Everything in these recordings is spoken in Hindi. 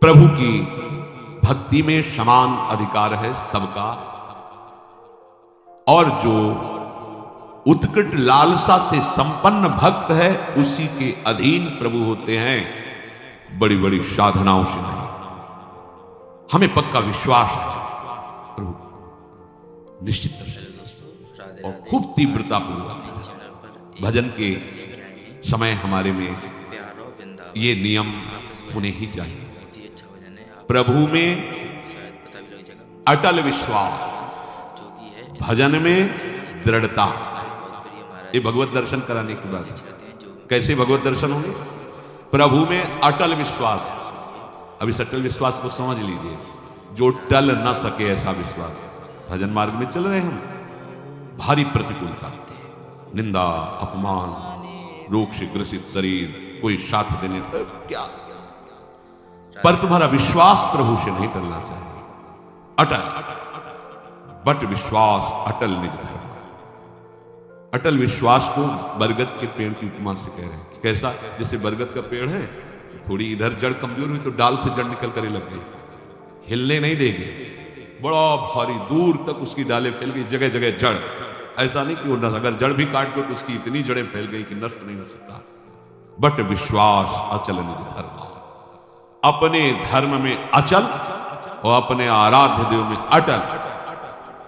प्रभु की भक्ति में समान अधिकार है सबका, और जो उत्कट लालसा से संपन्न भक्त है उसी के अधीन प्रभु होते हैं, बड़ी बड़ी साधनाओं से नहीं। हमें पक्का विश्वास है प्रभु निश्चित तरह से और खूब तीव्रता पूर्वक भजन के समय हमारे में ये नियम होने ही चाहिए। प्रभु में अटल विश्वास, भजन में दृढ़ता। ये भगवत दर्शन कराने की बात है। कैसे भगवत दर्शन होंगे? प्रभु में अटल विश्वास। अब इस अटल विश्वास को समझ लीजिए, जो टल न सके ऐसा विश्वास। भजन मार्ग में चल रहे हैं हम, भारी प्रतिकूलता, निंदा, अपमान, रोग से ग्रसित शरीर, कोई साथ देने तो क्या, पर तुम्हारा विश्वास प्रभु से नहीं टलना चाहिए। अटल, बट विश्वास अटल निज धर्म। अटल विश्वास को बरगद के पेड़ की उपमा से कह रहे हैं। कैसा? जैसे बरगद का पेड़ है, थोड़ी इधर जड़ कमजोर हुई तो डाल से जड़ निकल कर लग गई, हिलने नहीं देगी, बड़ा भारी दूर तक उसकी डालें फैल गई, जगह जगह जड़। ऐसा नहीं कि वो अगर जड़ भी काट दो तो उसकी इतनी जड़ें फैल गई कि नष्ट नहीं हो सकता। बट विश्वास अचल निज धर्म, अपने धर्म में अचल और अपने आराध्य देव में अटल।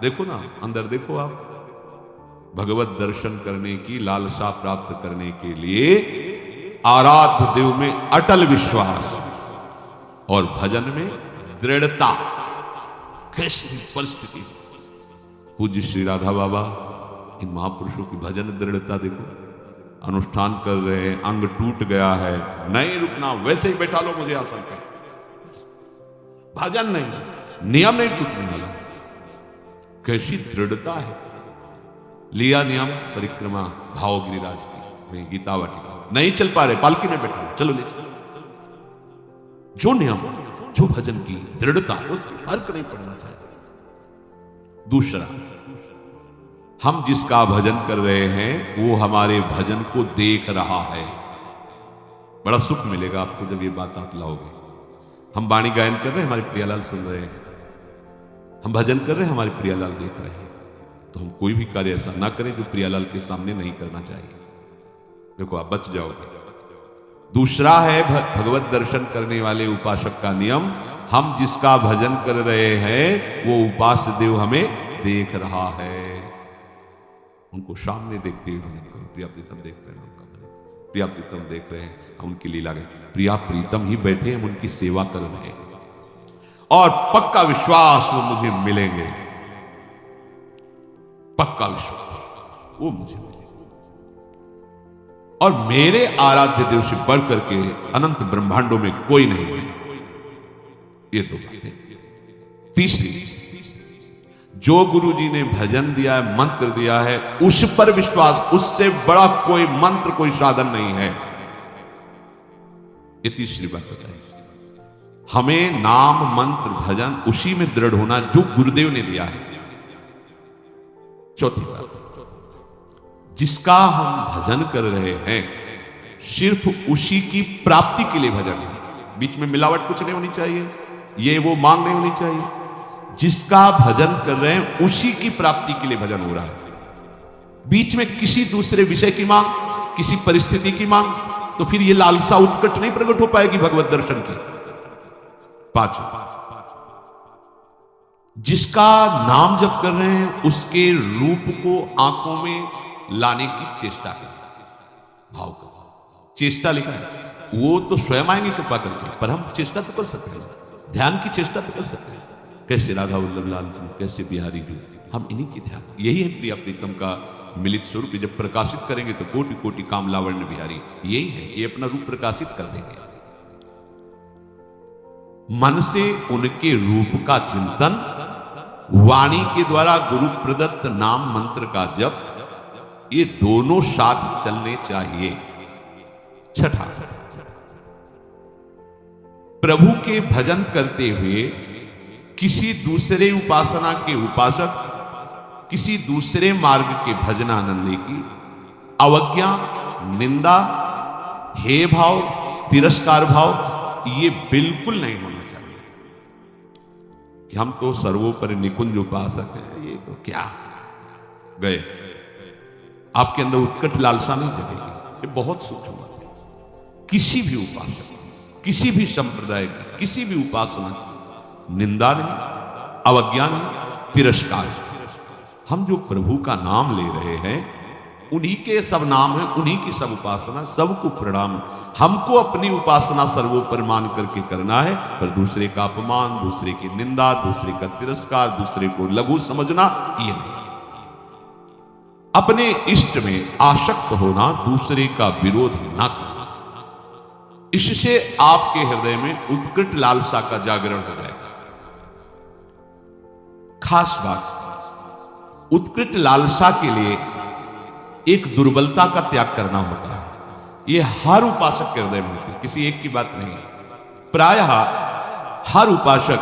देखो ना, अंदर देखो आप, भगवत दर्शन करने की लालसा प्राप्त करने के लिए आराध्य देव में अटल विश्वास और भजन में दृढ़ता। कैसी परिस्थिति! पूज्य श्री राधा बाबा, इन महापुरुषों की भजन दृढ़ता देखो। अनुष्ठान कर रहे हैं, अंग टूट गया है, नहीं रुकना, वैसे ही बैठा लो मुझे आसन पे। भजन नहीं, नियम नहीं टूटने वाला। कैसी दृढ़ता है! लिया नियम परिक्रमा भाव गिरिराज की में गीता वाटिका, नहीं चल पा रहे, पालकी में बैठा, चलो ले चलो। जो नियम, जो भजन की दृढ़ता, उस फर्क नहीं पड़ना चाहिए। दूसरा, हम जिसका भजन कर रहे हैं वो हमारे भजन को देख रहा है। बड़ा सुख मिलेगा आपको जब ये बात आप लाओगे। हम वाणी गायन कर रहे हैं, हमारे प्रियालाल सुन रहे हैं, हम भजन कर रहे हैं, हमारे प्रियालाल देख रहे हैं। तो हम कोई भी कार्य ऐसा ना करें जो प्रियालाल के सामने नहीं करना चाहिए। देखो आप बच जाओगे। दूसरा है भगवत दर्शन करने वाले उपासक का नियम, हम जिसका भजन कर रहे हैं वो उपास्य देव हमें देख रहा है। उनको सामने देखते हुए भजन करो। प्रिया प्रीतम देख रहे हैं, उनका भजन प्रिया प्रीतम देख रहे हैं, हम उनकी लीला गए, प्रिया प्रीतम ही बैठे, हम उनकी सेवा कर रहे हैं और पक्का विश्वास वो मुझे मिलेंगे। पक्का विश्वास वो मुझे मिलेंगे। और मेरे आराध्य देव से बढ़ करके अनंत ब्रह्मांडों में कोई नहीं है। ये दो बातें। तीसरी, जो गुरु जी ने भजन दिया है, मंत्र दिया है, उस पर विश्वास, उससे बड़ा कोई मंत्र, कोई साधन नहीं है। ये तीसरी बात बताइए। हमें नाम मंत्र भजन उसी में दृढ़ होना जो गुरुदेव ने दिया है। चौथी बात, जिसका हम भजन कर रहे हैं सिर्फ उसी की प्राप्ति के लिए भजन है। बीच में मिलावट कुछ नहीं होनी चाहिए, ये वो मांग नहीं होनी चाहिए। जिसका भजन कर रहे हैं उसी की प्राप्ति के लिए भजन हो रहा है। बीच में किसी दूसरे विषय की मांग, किसी परिस्थिति की मांग, तो फिर ये लालसा उत्कट नहीं प्रकट हो पाएगी भगवत दर्शन की। पांचवा, जिसका नाम जप कर रहे हैं उसके रूप को आंखों में लाने की चेष्टा करें। भाव का चेष्टा लिखा है, वो तो स्वयं आएंगे कृपा करके, पर हम चेष्टा तो कर सकते हैं, ध्यान की चेष्टा तो कर सकते हैं। कैसे राधा वल्लभ लाल जी, कैसे बिहारी जी, हम इन्हीं की ध्यान। यही है प्रिया प्रीतम का मिलित स्वरूप। जब प्रकाशित करेंगे तो कोटि कोटि काम लावण्य बिहारी, यही है, ये अपना रूप प्रकाशित कर देंगे। मन से उनके रूप का चिंतन, वाणी के द्वारा गुरु प्रदत्त नाम मंत्र का जप, ये दोनों साथ चलने चाहिए। छठा, प्रभु के भजन करते हुए किसी दूसरे उपासना के उपासक, किसी दूसरे मार्ग के भजनानंदी की अवज्ञा, निंदा, हे भाव, तिरस्कार भाव ये बिल्कुल नहीं होना चाहिए कि हम तो सर्वोपरि निकुंज उपासक हैं, ये तो क्या गए, आपके अंदर उत्कट लालसा नहीं जगेगी। ये बहुत सूक्ष्म बात है। किसी भी उपासक, किसी भी संप्रदाय की, किसी भी उपासना की निंदा नहीं, अवज्ञा नहीं, तिरस्कार नहीं। हम जो प्रभु का नाम ले रहे हैं, उन्हीं के सब नाम है, उन्हीं की सब उपासना, सबको प्रणाम। हमको अपनी उपासना सर्वोपरि मान करके करना है, पर दूसरे का अपमान, दूसरे की निंदा, दूसरे का तिरस्कार, दूसरे को लघु समझना, ये नहीं। अपने इष्ट में आसक्त होना, दूसरे का विरोध ना करना, इससे आपके हृदय में उत्कट लालसा का जागरण हो जाएगा। खास बात, उत्कृष्ट लालसा के लिए एक दुर्बलता का त्याग करना होता है। यह हर उपासक के हृदय में होती है, किसी एक की बात नहीं। प्रायः हर उपासक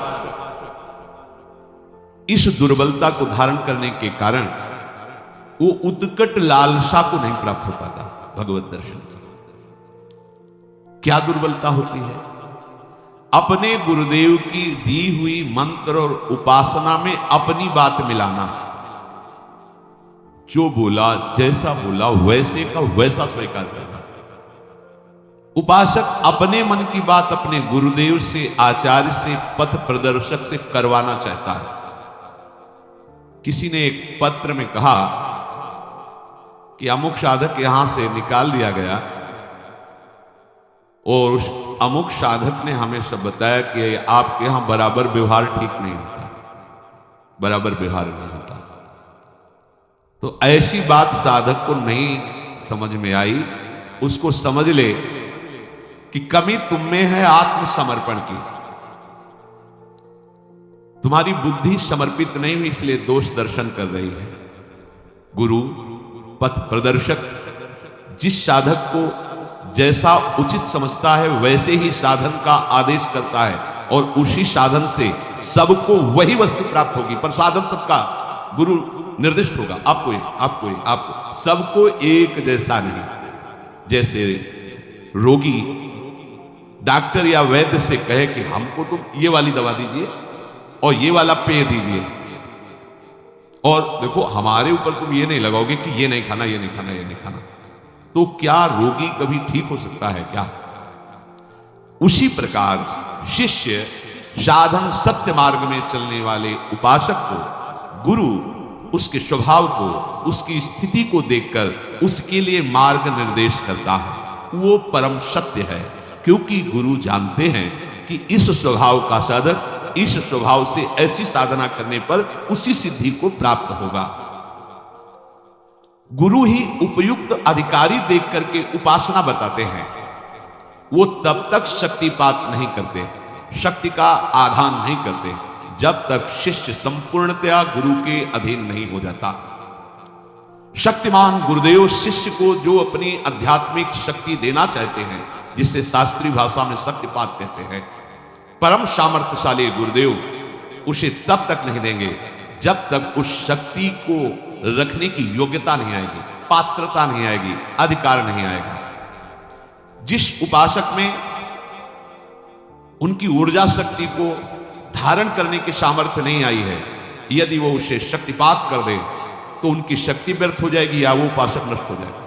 इस दुर्बलता को धारण करने के कारण वो उत्कट लालसा को नहीं प्राप्त हो पाता भगवत दर्शन की। क्या दुर्बलता होती है? अपने गुरुदेव की दी हुई मंत्र और उपासना में अपनी बात मिलाना। जो बोला, जैसा बोला, वैसे का वैसा स्वीकार करना। उपासक अपने मन की बात अपने गुरुदेव से, आचार्य से, पथ प्रदर्शक से करवाना चाहता है। किसी ने एक पत्र में कहा कि अमुक साधक यहां से निकाल दिया गया और उस अमुक साधक ने हमें सब बताया कि आपके यहां बराबर व्यवहार ठीक नहीं होता, बराबर व्यवहार नहीं होता। तो ऐसी बात साधक को नहीं समझ में आई, उसको समझ ले कि कमी तुम में है आत्मसमर्पण की। तुम्हारी बुद्धि समर्पित नहीं हुई, इसलिए दोष दर्शन कर रही है। गुरु पथ प्रदर्शक जिस साधक को जैसा उचित समझता है वैसे ही साधन का आदेश करता है, और उसी साधन से सबको वही वस्तु प्राप्त होगी। पर साधन सबका गुरु निर्दिष्ट होगा, आपको सबको एक जैसा नहीं। जैसे रोगी डॉक्टर या वैद्य से कहे कि हमको तो ये वाली दवा दीजिए और ये वाला पेय दीजिए, और देखो हमारे ऊपर तुम ये नहीं लगाओगे कि ये नहीं खाना, ये नहीं खाना, ये नहीं खाना, तो क्या रोगी कभी ठीक हो सकता है क्या? उसी प्रकार शिष्य साधन सत्य मार्ग में चलने वाले उपासक को गुरु उसके स्वभाव को, उसकी स्थिति को देखकर उसके लिए मार्ग निर्देश करता है। वो परम सत्य है, क्योंकि गुरु जानते हैं कि इस स्वभाव का साधक इस स्वभाव से ऐसी साधना करने पर उसी सिद्धि को प्राप्त होगा। गुरु ही उपयुक्त अधिकारी देख करके उपासना बताते हैं। वो तब तक शक्तिपात नहीं करते, शक्ति का आधान नहीं करते, जब तक शिष्य संपूर्णतया गुरु के अधीन नहीं हो जाता। शक्तिमान गुरुदेव शिष्य को जो अपनी आध्यात्मिक शक्ति देना चाहते हैं, जिसे शास्त्रीय भाषा में शक्तिपात कहते हैं, परम सामर्थ्यशाली गुरुदेव उसे तब तक नहीं देंगे जब तक उस शक्ति को रखने की योग्यता नहीं आएगी, पात्रता नहीं आएगी, अधिकार नहीं आएगा। जिस उपासक में उनकी ऊर्जा शक्ति को धारण करने की सामर्थ्य नहीं आई है, यदि वो उसे शक्तिपात कर दे तो उनकी शक्ति व्यर्थ हो जाएगी या वो उपासक नष्ट हो जाएगा।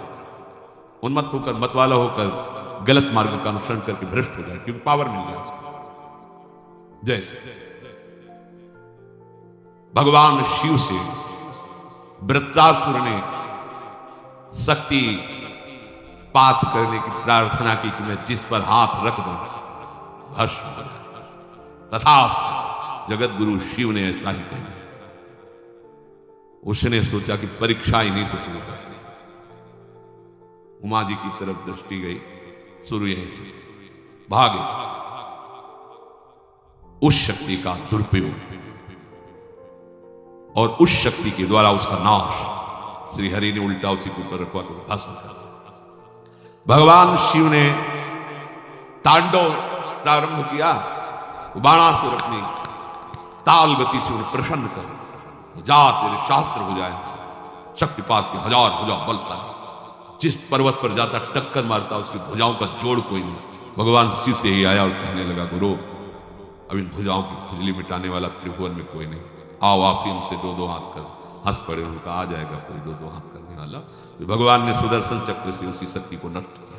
उन्मत्त होकर, मतवाला होकर गलत मार्ग का अनुसरण करके भ्रष्ट हो जाए, क्योंकि पावर मिल जाए उसको। जैसे भगवान शिव से वृत्रासुर ने शक्ति पात करने की प्रार्थना की कि मैं जिस पर हाथ रख दूं भस्म हो जाए, तथास्तु जगत गुरु शिव ने ऐसा ही कहा। उसने सोचा कि परीक्षा इन्हीं से शुरू करते। उमा जी की तरफ दृष्टि गई, शुरू यहीं से भागे। उस शक्ति का दुरुपयोग और उस शक्ति के द्वारा उसका नाश श्री हरि ने उल्टा उसी के ऊपर रखवा कर भस्म कर दिया। भगवान शिव ने तांडव प्रारंभ किया। बाणासुर अपनी ताल गति से उन्हें प्रसन्न कर, जा तेरे शास्त्र हो जाए, शक्तिपात के हजार भुजा बलशाली, जिस पर्वत पर जाता टक्कर मारता उसकी भुजाओं का जोड़ कोई नहीं, भगवान शिव से ही आया और कहने लगा, गुरु अब इन भुजाओं की खुजली मिटाने वाला त्रिभुवन में कोई नहीं, आओ आप ही हमसे दो दो हाथ कर। हंस पड़े, उनका आ जाएगा कोई दो दो हाथ करने वाला। तो भगवान ने सुदर्शन चक्र से उसी शक्ति को नष्ट किया।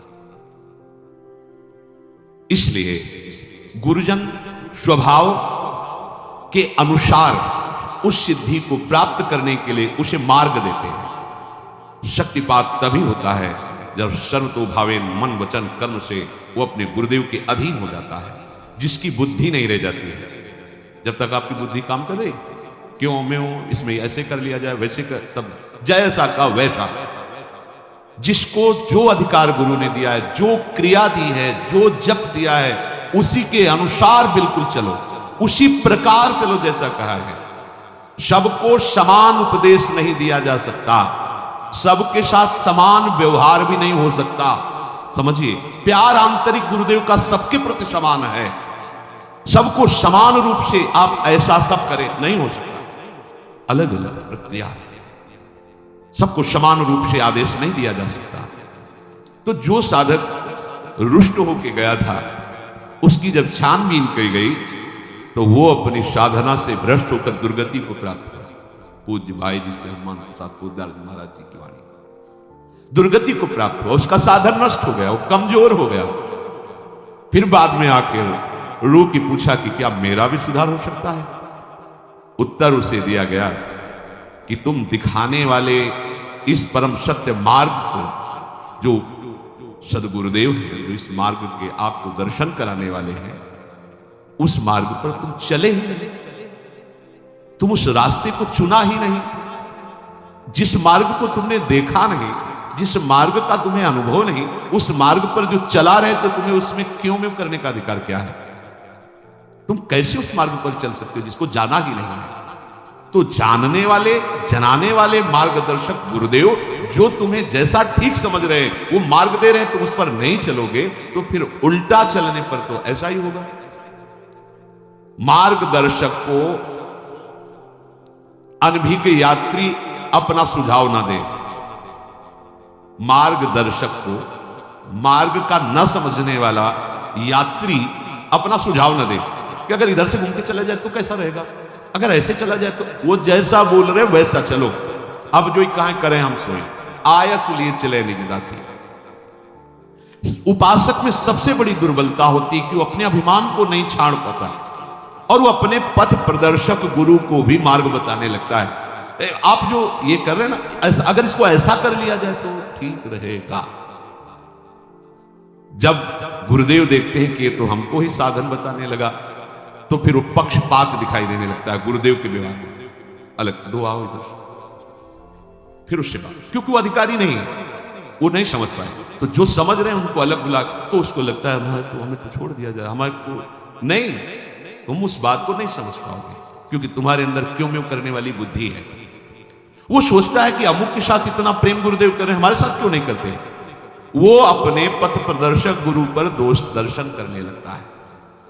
इसलिए गुरुजन स्वभाव के अनुसार उस सिद्धि को प्राप्त करने के लिए उसे मार्ग देते हैं। शक्तिपात तभी होता है जब सर्वतोभावेन मन वचन कर्म से वो अपने गुरुदेव के अधीन हो जाता है, जिसकी बुद्धि नहीं रह जाती है। जब तक आपकी बुद्धि काम कर रही, क्यों मैं हूं, इसमें ऐसे कर लिया जाए, वैसे कर, तब जैसा का वैसा। जिसको जो अधिकार गुरु ने दिया है, जो क्रिया दी है, जो जप दिया है, उसी के अनुसार बिल्कुल चलो, उसी प्रकार चलो जैसा कहा है। सबको समान उपदेश नहीं दिया जा सकता, सबके साथ समान व्यवहार भी नहीं हो सकता। समझिए, प्यार आंतरिक गुरुदेव का सबके प्रति समान है। सबको समान रूप से आप ऐसा सब करें, नहीं हो सकता। अलग अलग प्रक्रिया है, सबको समान रूप से आदेश नहीं दिया जा सकता। तो जो साधक रुष्ट होके गया था, उसकी जब छानबीन की गई तो वो अपनी साधना से भ्रष्ट होकर दुर्गति को प्राप्त हुआ। पूज्य भाई जी से हनुमान प्रसाद पोद्दार जी महाराज जी की वाणी, दुर्गति को प्राप्त हुआ, उसका साधन नष्ट हो गया, वो कमजोर हो गया। फिर बाद में आके रू की पूछा कि क्या मेरा भी सुधार हो सकता है? उत्तर उसे दिया गया कि तुम दिखाने वाले इस परम सत्य मार्ग को, जो सदगुरुदेव हैं, जो इस मार्ग के आपको दर्शन कराने वाले हैं, उस मार्ग पर तुम चले ही नहीं, तुम उस रास्ते को चुना ही नहीं। जिस मार्ग को तुमने देखा नहीं, जिस मार्ग का तुम्हें अनुभव नहीं, उस मार्ग पर जो चला रहे तो तुम्हें उसमें क्यों में करने का अधिकार क्या है? तुम कैसे उस मार्ग पर चल सकते हो जिसको जाना ही नहीं है? तो जानने वाले, जनाने वाले मार्गदर्शक गुरुदेव जो तुम्हें जैसा ठीक समझ रहे हैं, वो मार्ग दे रहे हैं, तुम उस पर नहीं चलोगे तो फिर उल्टा चलने पर तो ऐसा ही होगा। मार्गदर्शक को अनभिज्ञ यात्री अपना सुझाव ना दे। मार्गदर्शक को मार्ग का न समझने वाला यात्री अपना सुझाव न दे कि अगर इधर से घूम के चला जाए तो कैसा रहेगा, अगर ऐसे चला जाए तो। वो जैसा बोल रहे वैसा चलो, अब जो कहां करें हम सोए, आया सुलिए चले निज दासी। उपासक में सबसे बड़ी दुर्बलता होती है कि वो अपने अभिमान को नहीं छाड़ पाता और वो अपने पथ प्रदर्शक गुरु को भी मार्ग बताने लगता है। आप जो ये कर रहे हैं ना, अगर इसको ऐसा कर लिया जाए तो ठीक रहेगा। जब गुरुदेव देखते हैं कि ये तो हमको ही साधन बताने लगा, तो फिर वो पक्षपात दिखाई देने लगता है गुरुदेव के व्यवहार में। अलग दो, आओ इधर, फिर उससे बात, क्योंकि वो अधिकारी नहीं है, वो नहीं समझ पाए। तो जो समझ रहे हैं उनको अलग बुला, तो उसको लगता है हमें तो छोड़ दिया जाए, हमारे को नहीं, तुम उस बात को नहीं समझ पाओगे क्योंकि तुम्हारे अंदर क्यों म्यों करने वाली बुद्धि है। वो सोचता है कि अमुक के साथ इतना प्रेम गुरुदेव कर रहे हैं, हमारे साथ क्यों नहीं करते। वो अपने पथ प्रदर्शक गुरु पर दोष दर्शन करने लगता है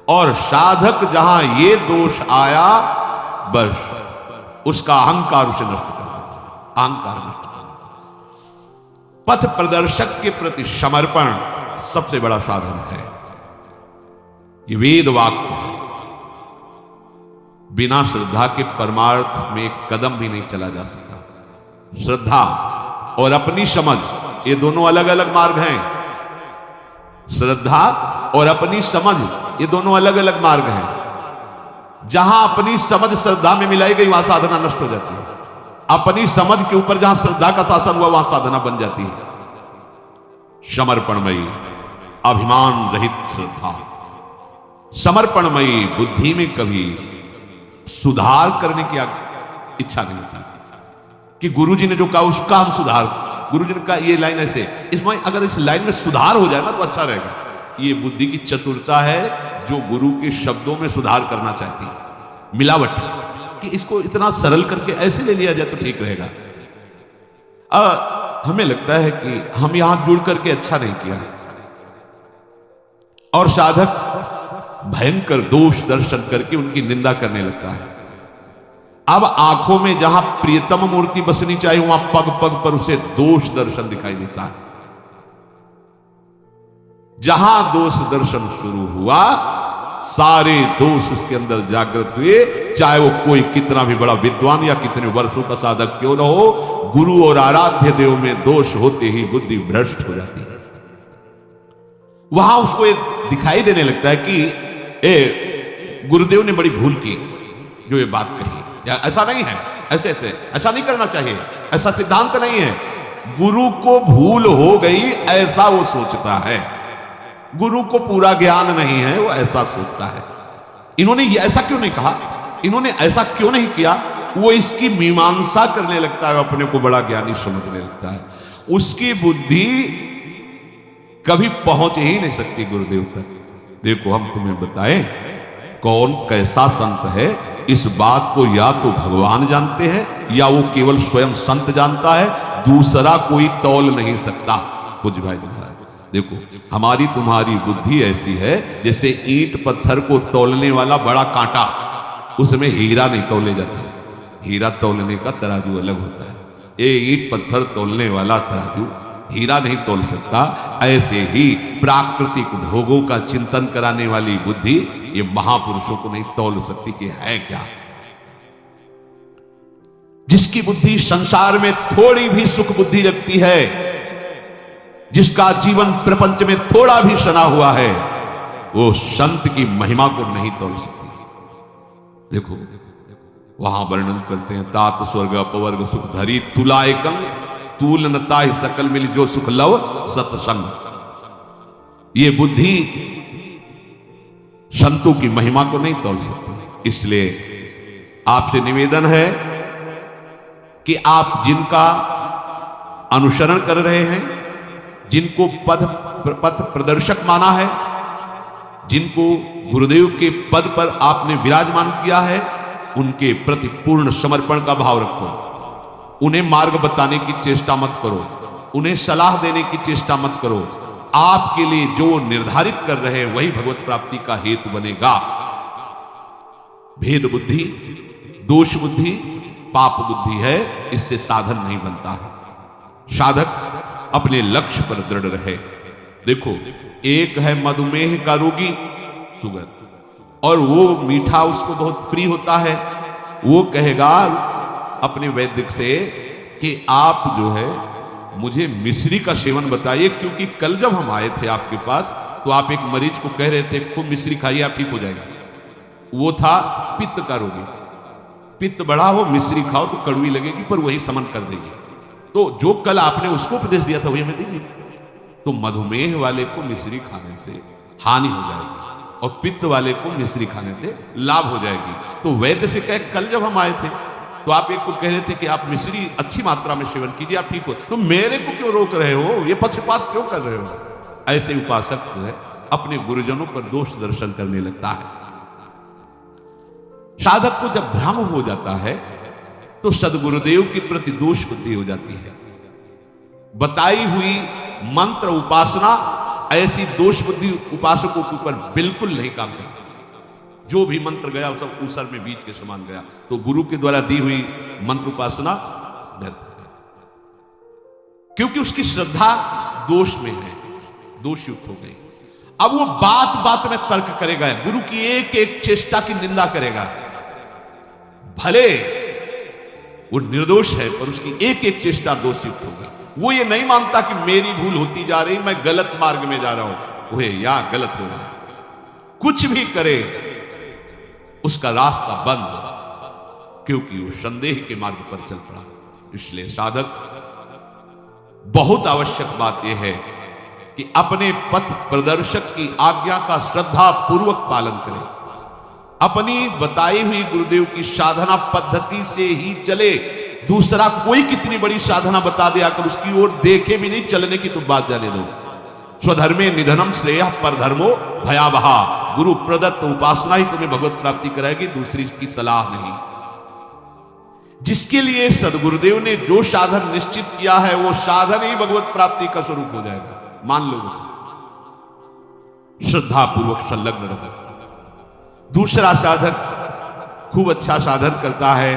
और साधक जहां ये दोष आया, बस उसका अहंकार उसे नष्ट कर देता है, अहंकार नष्ट कर देता है। पथ प्रदर्शक के प्रति समर्पण सबसे बड़ा साधन है। ये वेद वाक्य है, बिना श्रद्धा के परमार्थ में एक कदम भी नहीं चला जा सकता। श्रद्धा और अपनी समझ, ये दोनों अलग अलग मार्ग हैं। श्रद्धा और अपनी समझ, ये दोनों अलग अलग मार्ग हैं। जहां अपनी समझ श्रद्धा में मिलाई गई, वहां साधना नष्ट हो जाती है। अपनी समझ के ऊपर जहां श्रद्धा का शासन हुआ, वहां साधना बन जाती है समर्पणमयी, अभिमान रहित श्रद्धा। समर्पणमयी बुद्धि में कभी सुधार करने की इच्छा नहीं थी कि गुरुजी ने जो कहा उसका हम सुधार, गुरुजी ने कहा ये लाइन ऐसे, इसमें अगर इस लाइन में सुधार हो जाए ना तो अच्छा रहेगा। ये बुद्धि की चतुरता है जो गुरु के शब्दों में सुधार करना चाहती है। मिलावट कि इसको इतना सरल करके ऐसे ले लिया जाए तो ठीक रहेगा। हमें लगता है कि हम यहां जुड़ करके अच्छा नहीं किया और साधक भयंकर दोष दर्शन करके उनकी निंदा करने लगता है। अब आंखों में जहां प्रियतम मूर्ति बसनी चाहिए, वहां पग पग पर उसे दोष दर्शन दिखाई देता है। जहां दोष दर्शन शुरू हुआ, सारे दोष उसके अंदर जागृत हुए। चाहे वो कोई कितना भी बड़ा विद्वान या कितने वर्षों का साधक क्यों न हो, गुरु और आराध्य देव में दोष होते ही बुद्धि भ्रष्ट हो जाती है। वहां उसको ये दिखाई देने लगता है कि गुरुदेव ने बड़ी भूल की जो ये बात कही, या ऐसा नहीं है, ऐसा नहीं करना चाहिए, ऐसा सिद्धांत नहीं है। गुरु को भूल हो गई ऐसा वो सोचता है, गुरु को पूरा ज्ञान नहीं है, वो ऐसा सोचता है। इन्होंने ये ऐसा क्यों नहीं कहा, इन्होंने ऐसा क्यों नहीं किया, वो इसकी मीमांसा करने लगता है, अपने को बड़ा ज्ञानी समझने लगता है। उसकी बुद्धि कभी पहुंच ही नहीं सकती गुरुदेव तक। देखो हम तुम्हें बताएं कौन कैसा संत है, इस बात को या तो भगवान जानते हैं या वो केवल स्वयं संत जानता है, दूसरा कोई तौल नहीं सकता। कुछ भाई महाराज देखो, हमारी तुम्हारी बुद्धि ऐसी है जैसे ईंट पत्थर को तौलने वाला बड़ा कांटा, उसमें हीरा नहीं तौले जाता। हीरा तौलने का तराजू अलग होता है, ये ईंट पत्थर तौलने वाला तराजू हीरा नहीं तौल सकता। ऐसे ही प्राकृतिक भोगों का चिंतन कराने वाली बुद्धि ये महापुरुषों को नहीं तौल सकती कि है क्या। जिसकी बुद्धि संसार में थोड़ी भी सुख बुद्धि लगती है, जिसका जीवन प्रपंच में थोड़ा भी सना हुआ है, वो संत की महिमा को नहीं तोल सकती। देखो वहां वर्णन करते हैं, तात स्वर्ग अपवर्ग सुख धरी तुलाए कंग, तूल नता ही सकल मिली जो सुख लव सत्संग। ये बुद्धि संतों की महिमा को नहीं तोल सकती। इसलिए आपसे निवेदन है कि आप जिनका अनुसरण कर रहे हैं, जिनको पथ प्रदर्शक माना है, जिनको गुरुदेव के पद पर आपने विराजमान किया है, उनके प्रति पूर्ण समर्पण का भाव रखो। उन्हें मार्ग बताने की चेष्टा मत करो, उन्हें सलाह देने की चेष्टा मत करो। आपके लिए जो निर्धारित कर रहे हैं वही भगवत प्राप्ति का हेतु बनेगा। भेद बुद्धि, दोष बुद्धि, पाप बुद्धि है, इससे साधन नहीं बनता है। साधक अपने लक्ष्य पर दृढ़ रहे। देखो एक है मधुमेह का रोगी, शुगर, और वो मीठा उसको बहुत प्रिय होता है। वो कहेगा अपने वैद्य से कि आप जो है मुझे मिश्री का सेवन बताइए, क्योंकि कल जब हम आए थे आपके पास तो आप एक मरीज को कह रहे थे खूब मिश्री खाइए आप ठीक हो जाएगा। वो था पित्त का रोगी, पित्त बढ़ा हो मिश्री खाओ तो कड़वी लगेगी पर वही समन कर देगी। तो जो कल आपने उसको उपदेश दिया था वही हमें दीजिए। तो मधुमेह वाले को मिश्री खाने से हानि हो जाएगी और पित्त वाले को मिश्री खाने से लाभ हो जाएगी। तो वैद्य से कहे कल जब हम आए थे तो आप एक को कह रहे थे कि आप मिश्री अच्छी मात्रा में सेवन कीजिए आप ठीक हो, तो मेरे को क्यों रोक रहे हो, ये पक्षपात क्यों कर रहे हो। ऐसे उपासक जो है अपने गुरुजनों पर दोष दर्शन करने लगता है। साधक को जब भ्रम हो जाता है तो सदगुरुदेव के प्रति दोष बुद्धि हो जाती है। बताई हुई मंत्र उपासना ऐसी दोष बुद्धि उपासकों के ऊपर बिल्कुल नहीं काम करती। जो भी मंत्र गया सब ऊसर में बीज के समान गया। तो गुरु के द्वारा दी हुई मंत्र उपासना व्यर्थ है, क्योंकि उसकी श्रद्धा दोष में है, दोष युक्त हो गई। अब वो बात बात में तर्क करेगा, गुरु की एक एक चेष्टा की निंदा करेगा। भले वो निर्दोष है पर उसकी एक एक चेष्टा दोष युक्त होगी। वो ये नहीं मानता कि मेरी भूल होती जा रही, मैं गलत मार्ग में जा रहा हूं, वो या गलत हो रहा है। कुछ भी करे उसका रास्ता बंद, क्योंकि वो संदेह के मार्ग पर चल पड़ा। इसलिए साधक बहुत आवश्यक बात यह है कि अपने पथ प्रदर्शक की आज्ञा का श्रद्धा पूर्वक पालन करें। अपनी बताई हुई गुरुदेव की साधना पद्धति से ही चले। दूसरा कोई कितनी बड़ी साधना बता दे आकर उसकी ओर देखे भी नहीं, चलने की तो बात जाने दो। स्वधर्मे निधनम श्रेयः परधर्मो भयावहा। गुरु प्रदत्त उपासना ही तुम्हें भगवत प्राप्ति कराएगी, दूसरी की सलाह नहीं। जिसके लिए सदगुरुदेव ने जो साधन निश्चित किया है वो साधन ही भगवत प्राप्ति का स्वरूप हो जाएगा। मान लो उसे, श्रद्धा पूर्वक संलग्न रहो। दूसरा साधक खूब अच्छा साधन करता है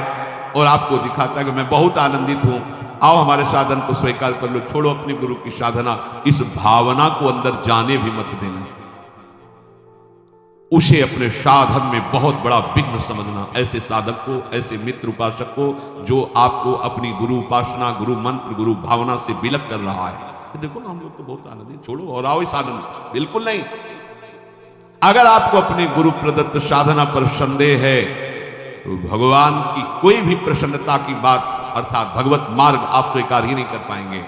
और आपको दिखाता है कि मैं बहुत आनंदित हूं, आओ हमारे साधन को स्वीकार कर लो, छोड़ो अपने गुरु की साधना। इस भावना को अंदर जाने भी मत देना, उसे अपने साधन में बहुत बड़ा विघ्न समझना। ऐसे साधक को, ऐसे मित्र उपासक को जो आपको अपनी गुरु उपासना, गुरु मंत्र, गुरु भावना से विलग कर रहा है। देखो ना, हम लोग तो बहुत आनंदित, छोड़ो और आओ इस साधन। बिल्कुल नहीं। अगर आपको अपने गुरु प्रदत्त साधना पर संदेह है तो भगवान की कोई भी प्रसन्नता की बात अर्थात भगवत मार्ग आप स्वीकार ही नहीं कर पाएंगे।